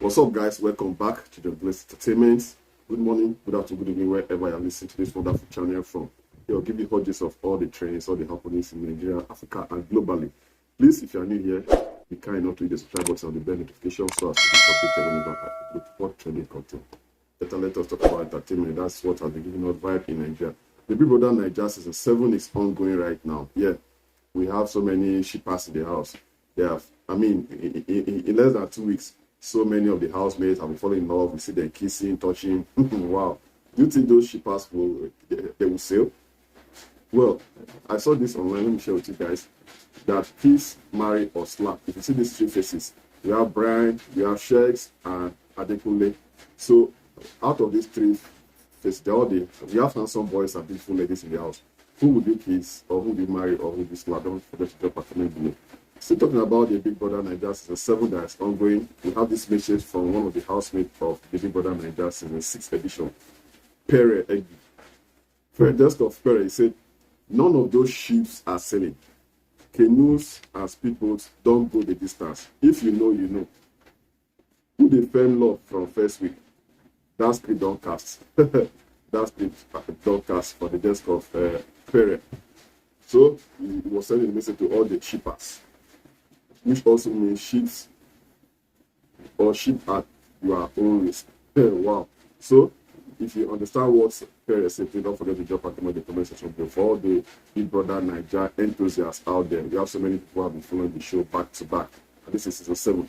What's up, guys? Welcome back to the Blessed Entertainment. Good morning, good afternoon, good evening, wherever you're listening to this wonderful channel from. Here, I'll give you hodges of all the trends, all the happenings in Nigeria, Africa, and globally. Please, if you're new here, be kind enough to hit the subscribe button and the bell notification so as to be updated whenever I upload more trending content. Let us talk about entertainment. That's what has been giving us vibe in Nigeria. The Big Brother Naija season 7 is ongoing right now. Yeah, we have so many shippers in the house. They have, in less than 2 weeks, so many of the housemates have been falling in love. We see them kissing, touching. Wow. Do you think those shippers they will sail? Well, I saw this online. Let me share with you guys that kiss, marry, or slap. If you see these three faces, we have Brian, we have Shex, and Adekunle. So, out of these three faces, we have handsome boys and beautiful ladies in the house. Who would you kiss, or who would you marry, or who would you slap? Don't forget to drop a comment below. Still talking about the Big Brother Naija season 7 that is ongoing. We have this message from one of the housemates of the Big Brother Naija season 6 edition, Pere Egi. For the desk of Pere, he said, none of those ships are sailing. Canoes and speedboats don't go the distance. If you know, you know. Who they fell in love from first week? That script don't cast. That script don't cast for the desk of Pere. So he was sending a message to all the shippers, which also means ships or ship at your own risk. Wow. So if you understand what Pere said, don't forget to drop a comment in the comment section below. For all the Big Brother Naija enthusiasts out there, we have so many people who have been following the show back to back. And this is season 7.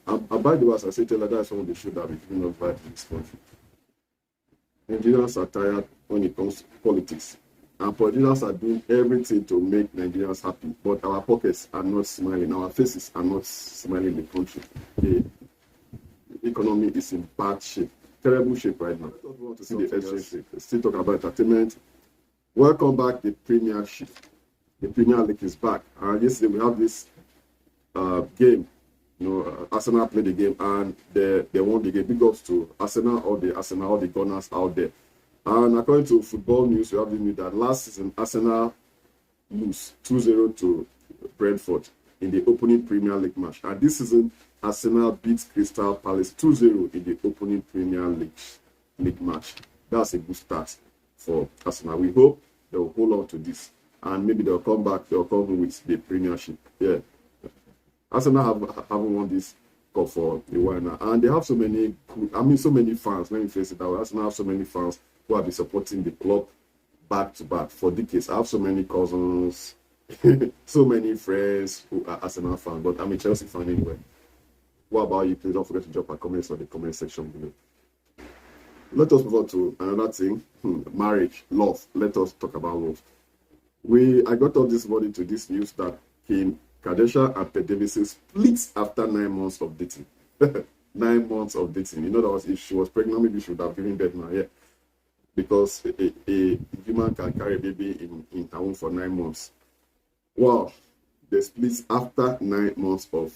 And by the way, as I said, that is one of the shows that will be giving us vibe in this country. Nigerians are tired when it comes to politics. And politicians are doing everything to make Nigerians happy, but our pockets are not smiling. Our faces are not smiling in the country. The economy is in bad shape, terrible shape right now. I don't want to see the exchange rate. Still talking about entertainment. Welcome back, the Premiership. The Premier League is back. Yesterday we have this game. Arsenal played the game and they won the game. Big ups to Arsenal, all the Gunners out there. And according to football news, we have the news that last season Arsenal lose 2-0 to Brentford in the opening Premier League match. And this season, Arsenal beats Crystal Palace 2-0 in the opening Premier League match. That's a good start for Arsenal. We hope they will hold on to this. And maybe they'll come back, they'll come with the Premiership. Yeah. Arsenal haven't won this cup for a while now. And they have so many fans. Let me face it that way. Arsenal have so many fans who have been supporting the club back to back for decades. I have so many cousins, so many friends who are Arsenal fans, but I'm a Chelsea fan anyway. What about you? Please don't forget to drop a comment on the comment section below. Let us move on to another thing, marriage, love. Let us talk about love. I got up this morning to this news that Kim Kardashian and Davidson split after 9 months of dating. 9 months of dating. You know, that was if she was pregnant, maybe she would have given birth now. Yeah. Because a human can carry a baby in her womb for 9 months. Wow, they split after 9 months of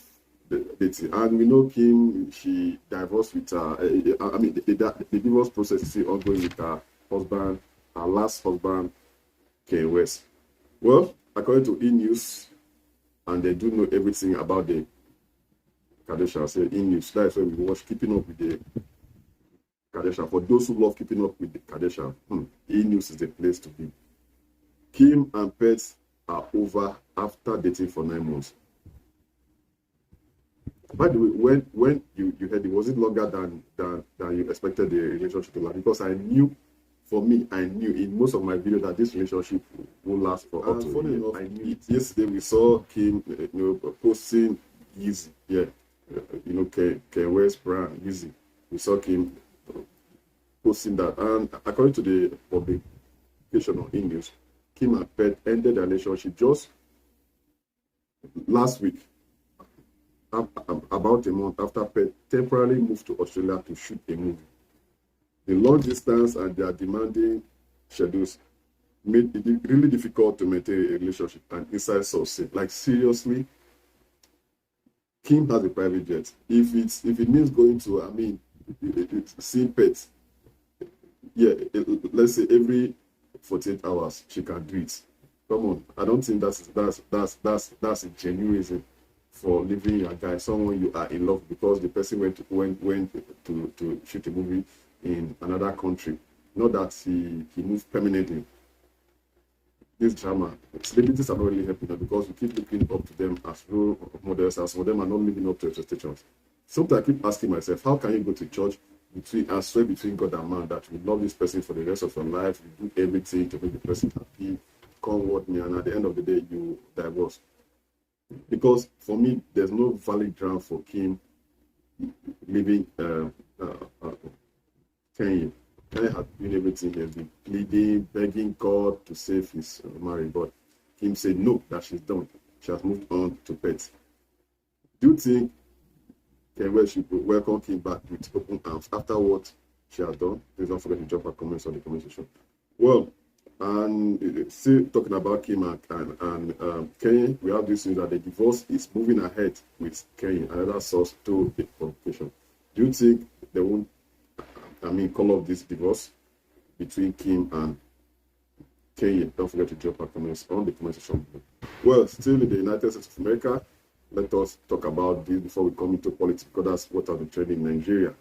dating. And we know Kim, she divorced with the divorce process is still ongoing with her husband, her last husband, Kanye West. Well, according to E-News, and they do know everything about the Kardashians. So E-News, that's why we watch Keeping Up with the Kardashian. For those who love keeping up with the Kardashian, E-News is the place to be. Kim and Pet are over after dating for 9 months. By the way, when you heard it, was it longer than you expected the relationship to last? Because I knew in most of my videos that this relationship will last for up to a year. I knew it. Yesterday we saw Kim, posting Yeezy. Yeah, Kanye West brand Yeezy. We saw Kim posting that, and according to the publication on E-News, Kim and Pet ended the relationship just last week, about a month after Pet temporarily moved to Australia to shoot a movie. The long distance and their demanding schedules made it really difficult to maintain a relationship. And inside source said, like, seriously, Kim has a private jet. If it means going to, seeing Pet, yeah, let's say every 48 hours she can do it. Come on, I don't think that's a genuine reason for leaving your guy, someone you are in love, because the person went to shoot a movie in another country. Not that he moved permanently. This drama, celebrities are not really helping them because we keep looking up to them as role models, as for them are not living up to expectations. Sometimes I keep asking myself, how can you go to church and swear between God and man that you love this person for the rest of your life, you do everything to make the person happy, come what me, and at the end of the day, you divorce? Because for me, there's no valid ground for Kim leaving Kanye. Kanye had been everything. He has been pleading, begging God to save his marriage, but Kim said no, that she's done. She has moved on to pets. Do you think Kanye should welcome Kim back with open arms after what she has done? Please don't forget to drop a comment on the comment section. Well, and still talking about Kim and Kanye, we have this news that the divorce is moving ahead with Kanye. Another source told the publication. Do you think they won't, call off this divorce between Kim and Kanye? Don't forget to drop a comment on the comment section. Well, still in the United States of America, let us talk about this before we come into politics, because that's what has been trending in Nigeria.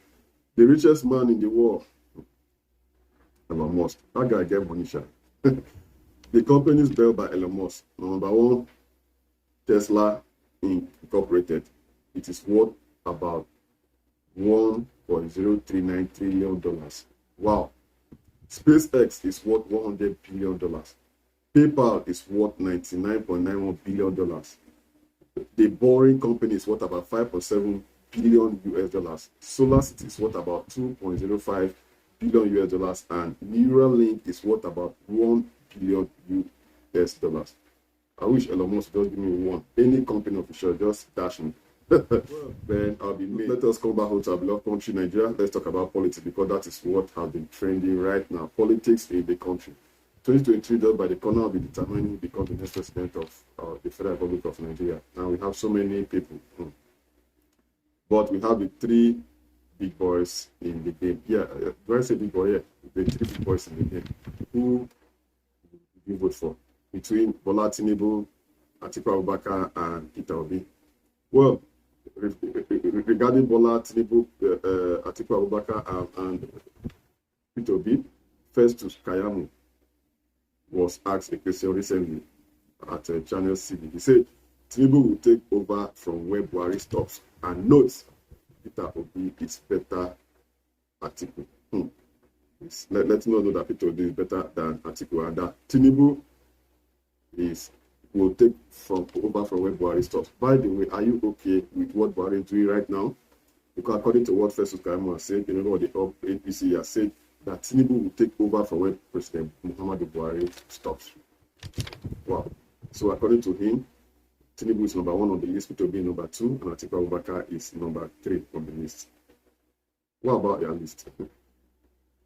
The richest man in the world, Elon Musk. That guy get money, sha. The company is built by Elon Musk. Number one, Tesla Incorporated. It is worth about $1.039 trillion. Wow. SpaceX is worth $100 billion. PayPal is worth $99.91 billion. The Boring Company is worth about $5.7 billion US. SolarCity is worth about $2.05 billion US, and Neuralink is worth about $1 billion US. I wish Elon Musk just give me one. Any company official, just dash me. Then I'll be made. Let us come back home to our beloved country, Nigeria. Let's talk about politics, because that is what has been trending right now. Politics in the country. 2023, just by the corner, will be determining who becomes the next president of the Federal Republic of Nigeria. Now we have so many people. But we have the three big boys in the game. Yeah, when I say big boy, yeah, the three big boys in the game. Who do you vote for? Between Bola Tinubu, Atiku Abubakar, and Peter Obi. Well, regarding Bola Tinubu, Atiku Abubakar, and Peter Obi, Festus Keyamo was asked a question recently at Channel CV. He said Tinubu will take over from where Buhari stops, and notes Peter Obi is better Atiku. Let's not know that Peter Obi is better than Atiku, and that Tinubu will take over from where Buhari stops. By the way, are you okay with what Buhari is doing right now? Because according to what Festus Keyamo has said, what the APC has said, that Tinubu will take over from where President Muhammadu Buhari stops. Wow. So according to him, Tinubu is number one on the list, Peter Obi number two, and Atiku Abubakar is number 3 on the list. What about your list?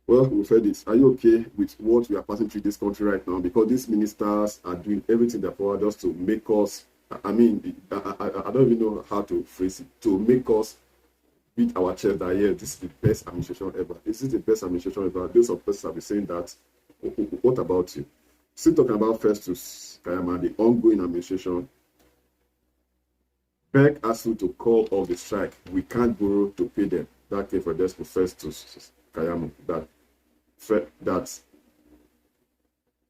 Well, we've heard this. Are you okay with what we are passing through this country right now? Because these ministers are doing everything in their power just to make us, I don't even know how to phrase it, to make us beat our chest that, yeah, this is the best administration ever. This is the best administration ever. Those of us have been saying that. What about you? Still talking about Festus Keyamo, the ongoing administration. Beg ASU to call off the strike. We can't borrow to pay them. That came for this Festus Keyamo. That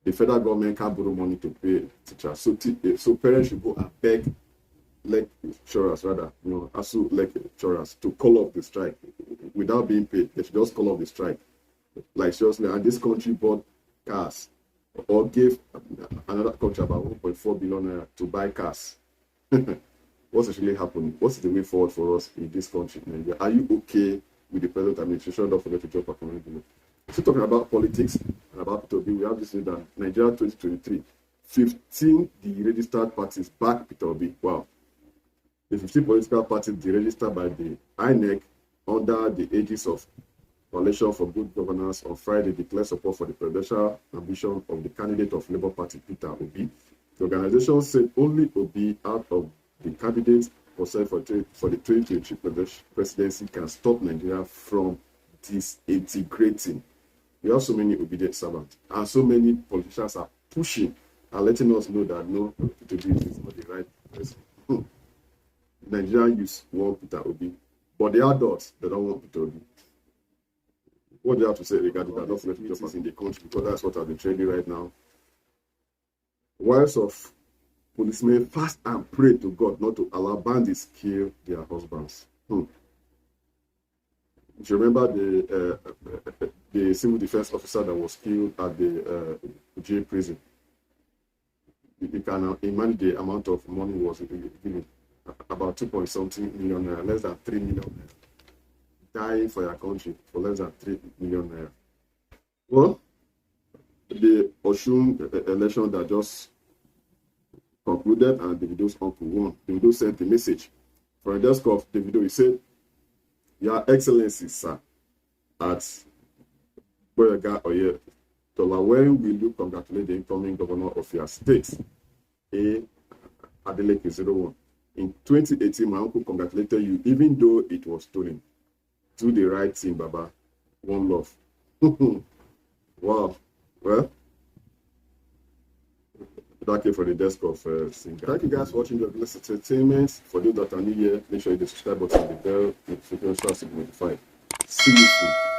the federal government can't borrow money to pay teachers. So parents should go and beg lecturers, ASU lecturers to call off the strike without being paid. They should just call off the strike. Like seriously, and this country bought cars or gave another country about 1.4 billion naira to buy cars. What's actually happening? What's the way forward for us in this country, Nigeria? Are you okay with the present administration? Don't forget to drop a comment below. So talking about politics and about Peter Obi, we have this news that Nigeria 2023, 15 deregistered parties back Peter Obi. Wow. The 15 political parties deregistered by the INEC under the aegis of Coalition for Good Governance on Friday declared support for the presidential ambition of the candidate of Labour Party, Peter Obi. The organization said only Obi, out of the candidates for the 2023 presidency, can stop Nigeria from disintegrating. We have so many obedient servants, and so many politicians are pushing and letting us know that no, Peter Obi is not the right person. Nigerian youth want Peter Obi, but the adults, they don't want Peter Obi. What do you have to say regarding that? Not letting justice in the country, because that's what I've been trending right now. Wives of policemen fast and pray to God not to allow bandits kill their husbands. Do you remember the civil defense officer that was killed at the jail prison? You can imagine the amount of money was given, about 2.something million naira, less than 3 million naira. Dying for your country for less than 3 million naira. Well, the Osun election that just concluded and Davido's uncle won. Davido sent a message from the desk of Davido. He said, "Your Excellency, sir, at Bbnaija Oye, when will you congratulate the incoming governor of your state, A. Adeleke 01? In 2018, my uncle congratulated you, even though it was stolen. Do the right thing, Baba. One love." Wow. Well, that came from the desk of Singer. Thank you guys for watching the Blessed Entertainment. For those that are new here, make sure you hit the subscribe button and the bell notification to be notified. See you soon.